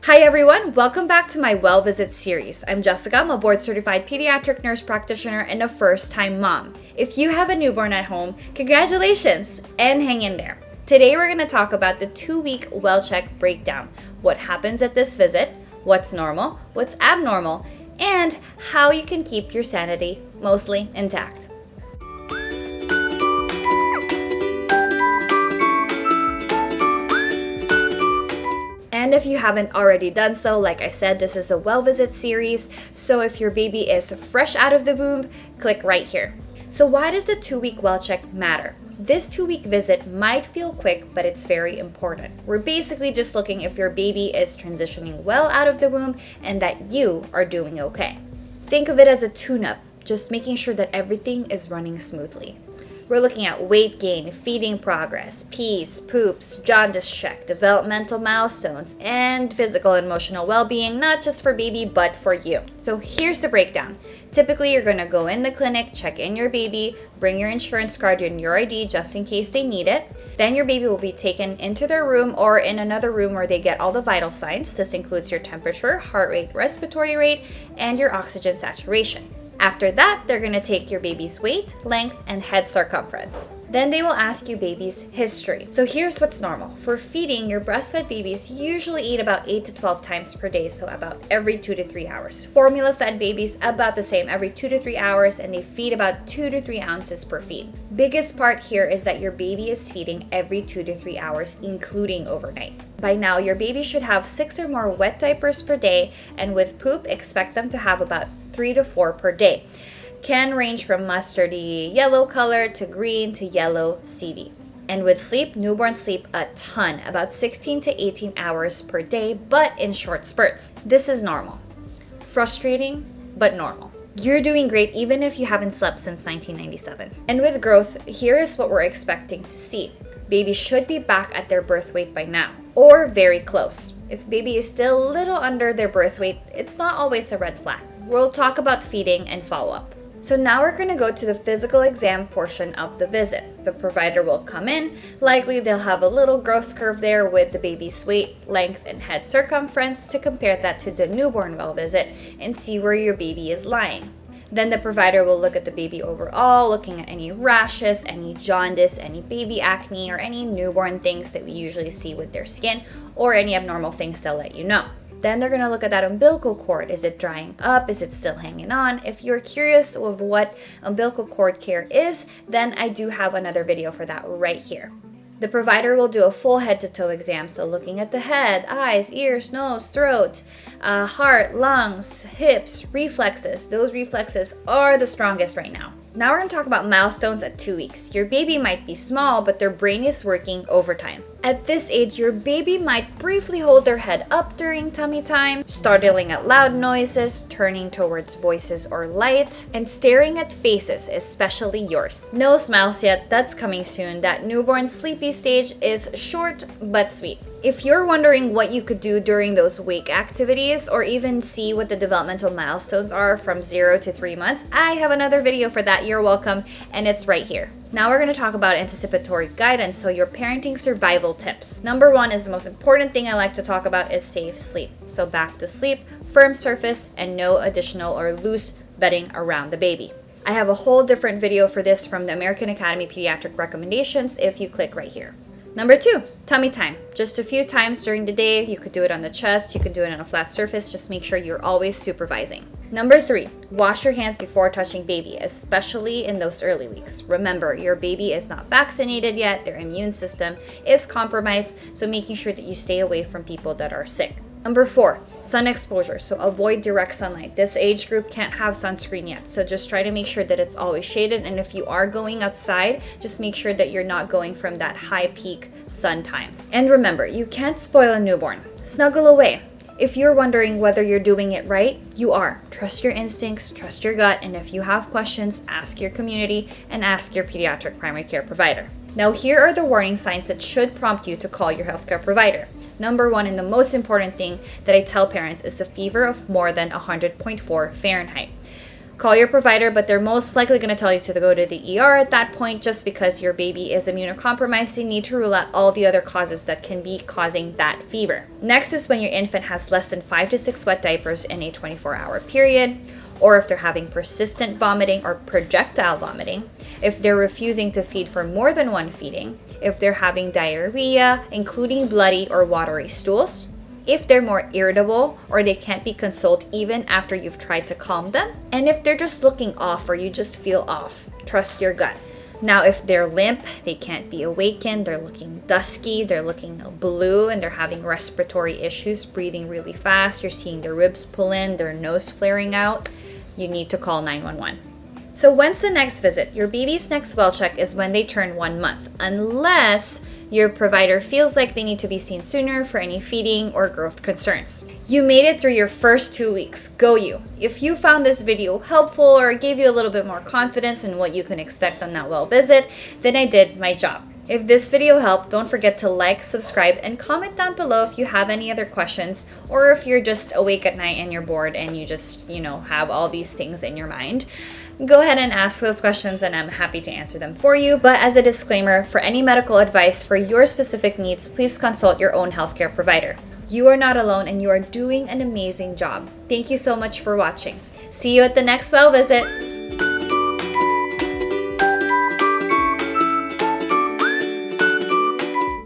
Hi everyone, welcome back to my Well Visit series. I'm Jessica, I'm a board-certified pediatric nurse practitioner and a first-time mom. If you have a newborn at home, congratulations and hang in there. Today we're going to talk about the 2-week well check breakdown, what happens at this visit, what's normal, what's abnormal, and how you can keep your sanity mostly intact. And if you haven't already done so, like I said, this is a Well Visit series, so if your baby is fresh out of the womb, click right here. So why does the 2-week well check matter? This 2-week visit might feel quick, but it's very important. We're basically just looking if your baby is transitioning well out of the womb and that you are doing okay. Think of it as a tune-up, just making sure that everything is running smoothly. We're looking at weight gain, feeding progress, pees, poops, jaundice check, developmental milestones, and physical and emotional well-being, not just for baby, but for you. So here's the breakdown. Typically, you're going to go in the clinic, check in your baby, bring your insurance card and your ID just in case they need it. Then your baby will be taken into their room or in another room where they get all the vital signs. This includes your temperature, heart rate, respiratory rate, and your oxygen saturation. After that, they're going to take your baby's weight, length, and head circumference. Then they will ask you baby's history. So here's what's normal. For feeding, your breastfed babies usually eat about 8 to 12 times per day, so about every 2 to 3 hours. Formula-fed babies, about the same, every 2 to 3 hours, and they feed about 2 to 3 ounces per feed. Biggest part here is that your baby is feeding every 2 to 3 hours, including overnight. By now, your baby should have 6 or more wet diapers per day, and with poop, expect them to have about 3 to 4 per day. Can range from mustardy yellow color to green to yellow seedy. And with sleep, newborns sleep a ton, about 16 to 18 hours per day, but in short spurts. This is normal. Frustrating, but normal. You're doing great even if you haven't slept since 1997. And with growth, here is what we're expecting to see. Baby should be back at their birth weight by now, or very close. If baby is still a little under their birth weight, it's not always a red flag. We'll talk about feeding and follow-up. So now we're going to go to the physical exam portion of the visit. The provider will come in. Likely they'll have a little growth curve there with the baby's weight, length, and head circumference to compare that to the newborn well visit and see where your baby is lying. Then the provider will look at the baby overall, looking at any rashes, any jaundice, any baby acne, or any newborn things that we usually see with their skin, or any abnormal things they'll let you know. Then they're going to look at that umbilical cord. Is it drying up? Is it still hanging on? If you're curious of what umbilical cord care is, then I do have another video for that right here. The provider will do a full head-to-toe exam, so looking at the head, eyes, ears, nose, throat, heart, lungs, hips, reflexes. Those reflexes are the strongest right now. Now we're going to talk about milestones at 2 weeks. Your baby might be small, but their brain is working overtime. At this age, your baby might briefly hold their head up during tummy time, startling at loud noises, turning towards voices or light, and staring at faces, especially yours. No smiles yet, that's coming soon. That newborn sleepy stage is short but sweet. If you're wondering what you could do during those wake activities or even see what the developmental milestones are from 0 to 3 months, I have another video for that. You're welcome, and it's right here. Now we're going to talk about anticipatory guidance, so your parenting survival tips. Number 1 is the most important thing I like to talk about is safe sleep. So back to sleep, firm surface, and no additional or loose bedding around the baby. I have a whole different video for this from the American Academy Pediatric Recommendations if you click right here. Number 2, tummy time. Just a few times during the day. You could do it on the chest, you could do it on a flat surface. Just make sure you're always supervising. Number 3, wash your hands before touching baby, especially in those early weeks. Remember, your baby is not vaccinated yet, their immune system is compromised, so making sure that you stay away from people that are sick. Number 4, sun exposure. So avoid direct sunlight. This age group can't have sunscreen yet, so just try to make sure that it's always shaded. And if you are going outside, just make sure that you're not going from that high peak sun times. And remember, you can't spoil a newborn. Snuggle away. If you're wondering whether you're doing it right, you are. Trust your instincts, trust your gut, and if you have questions, ask your community and ask your pediatric primary care provider. Now here are the warning signs that should prompt you to call your healthcare provider. Number 1, and the most important thing that I tell parents, is a fever of more than 100.4 Fahrenheit. Call your provider, but they're most likely going to tell you to go to the ER at that point just because your baby is immunocompromised. You need to rule out all the other causes that can be causing that fever. Next is when your infant has less than 5 to 6 wet diapers in a 24-hour period, or if they're having persistent vomiting or projectile vomiting, if they're refusing to feed for more than one feeding, if they're having diarrhea, including bloody or watery stools, if they're more irritable or they can't be consoled even after you've tried to calm them, and if they're just looking off or you just feel off. Trust your gut. Now, if they're limp, they can't be awakened, they're looking dusky, they're looking blue, and they're having respiratory issues, breathing really fast, you're seeing their ribs pull in, their nose flaring out, you need to call 911. So when's the next visit? Your baby's next well check is when they turn 1 month, unless your provider feels like they need to be seen sooner for any feeding or growth concerns. You made it through your first 2 weeks. Go you! If you found this video helpful or gave you a little bit more confidence in what you can expect on that well visit, then I did my job. If this video helped, don't forget to like, subscribe, and comment down below if you have any other questions, or if you're just awake at night and you're bored and you just, have all these things in your mind. Go ahead and ask those questions and I'm happy to answer them for you. But as a disclaimer, for any medical advice for your specific needs, please consult your own healthcare provider. You are not alone and you are doing an amazing job. Thank you so much for watching. See you at the next well visit.